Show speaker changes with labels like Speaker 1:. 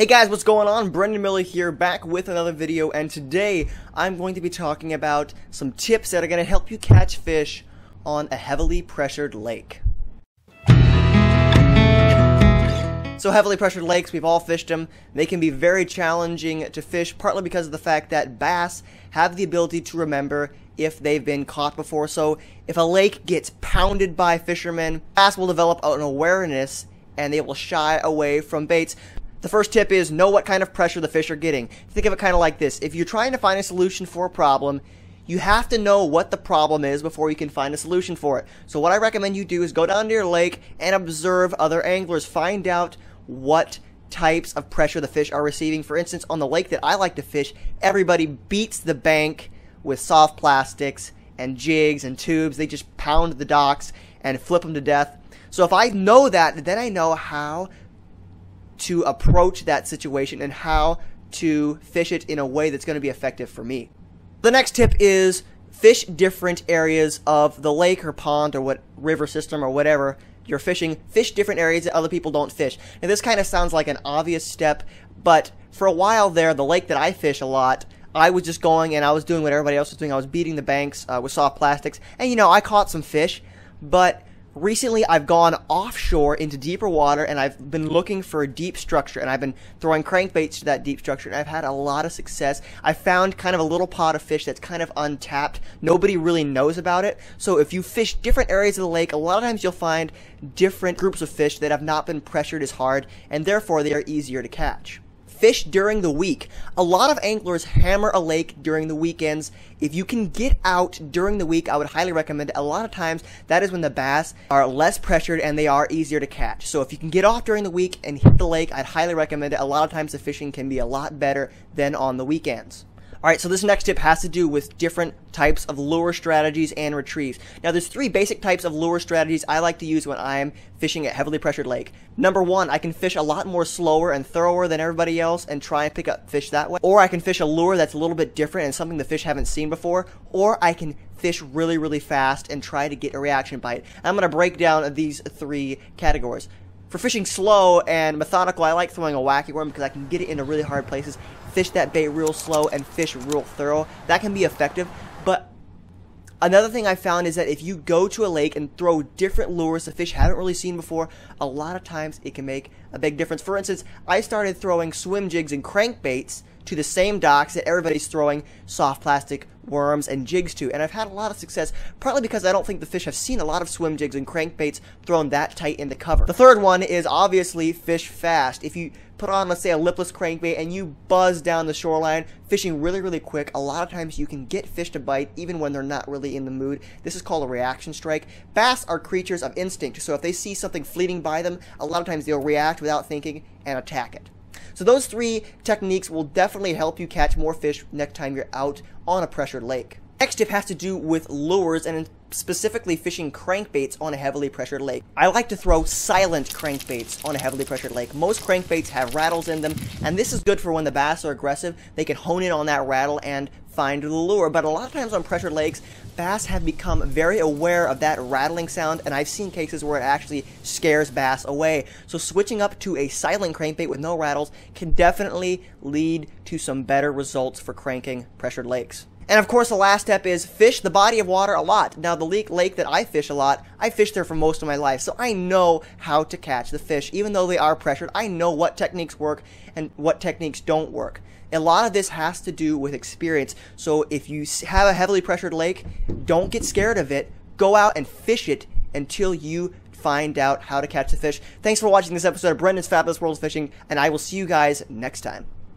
Speaker 1: Hey guys, what's going on? Brendan Miller here, back with another video, and today I'm going to be talking about some tips that are going to help you catch fish on a heavily pressured lake. So heavily pressured lakes, we've all fished them. They can be very challenging to fish, partly because of the fact that bass have the ability to remember if they've been caught before. So if a lake gets pounded by fishermen, bass will develop an awareness and they will shy away from baits. The first tip is know what kind of pressure the fish are getting. Think of it kind of like this. If you're trying to find a solution for a problem, you have to know what the problem is before you can find a solution for it. So what I recommend you do is go down to your lake and observe other anglers. Find out what types of pressure the fish are receiving. For instance, on the lake that I like to fish, everybody beats the bank with soft plastics and jigs and tubes. They just pound the docks and flip them to death. So if I know that, then I know how to approach that situation and how to fish it in a way that's going to be effective for me. The next tip is fish different areas of the lake or pond or what river system or whatever you're fishing. Fish different areas that other people don't fish. And this kind of sounds like an obvious step, but for a while there, the lake that I fish a lot, I was just going and I was doing what everybody else was doing. I was beating the banks with soft plastics, and you know, I caught some fish, but recently I've gone offshore into deeper water and I've been looking for a deep structure, and I've been throwing crankbaits to that deep structure, and I've had a lot of success. I found kind of a little pot of fish that's kind of untapped. Nobody really knows about it. So if you fish different areas of the lake, a lot of times you'll find different groups of fish that have not been pressured as hard, and therefore they are easier to catch. Fish during the week. A lot of anglers hammer a lake during the weekends. If you can get out during the week, I would highly recommend it. A lot of times, that is when the bass are less pressured and they are easier to catch. So if you can get off during the week and hit the lake, I'd highly recommend it. A lot of times the fishing can be a lot better than on the weekends. Alright, so this next tip has to do with different types of lure strategies and retrieves. Now, there's three basic types of lure strategies I like to use when I'm fishing a heavily pressured lake. Number one, I can fish a lot more slower and thorougher than everybody else and try and pick up fish that way. Or I can fish a lure that's a little bit different and something the fish haven't seen before. Or I can fish really, really fast and try to get a reaction bite. I'm going to break down these three categories. For fishing slow and methodical, I like throwing a wacky worm because I can get it into really hard places, fish that bait real slow, and fish real thorough. That can be effective, but another thing I found is that if you go to a lake and throw different lures the fish haven't really seen before, a lot of times it can make a big difference. For instance, I started throwing swim jigs and crankbaits to the same docks that everybody's throwing soft plastic worms and jigs to, and I've had a lot of success, partly because I don't think the fish have seen a lot of swim jigs and crankbaits thrown that tight into cover. The third one is obviously fish fast. If you put on, let's say, a lipless crankbait and you buzz down the shoreline, fishing really, really quick, a lot of times you can get fish to bite even when they're not really in the mood. This is called a reaction strike. Bass are creatures of instinct, so if they see something fleeting by them, a lot of times they'll react without thinking and attack it. So those three techniques will definitely help you catch more fish next time you're out on a pressured lake. Next tip has to do with lures, and specifically fishing crankbaits on a heavily pressured lake. I like to throw silent crankbaits on a heavily pressured lake. Most crankbaits have rattles in them, and this is good for when the bass are aggressive. They can hone in on that rattle and find the lure. But a lot of times on pressured lakes, bass have become very aware of that rattling sound, and I've seen cases where it actually scares bass away. So switching up to a silent crankbait with no rattles can definitely lead to some better results for cranking pressured lakes. And of course, the last step is fish the body of water a lot. Now, the lake that I fish a lot, I fished there for most of my life, so I know how to catch the fish. Even though they are pressured, I know what techniques work and what techniques don't work. A lot of this has to do with experience. So if you have a heavily pressured lake, don't get scared of it. Go out and fish it until you find out how to catch the fish. Thanks for watching this episode of Brendan's Fabulous World of Fishing, and I will see you guys next time.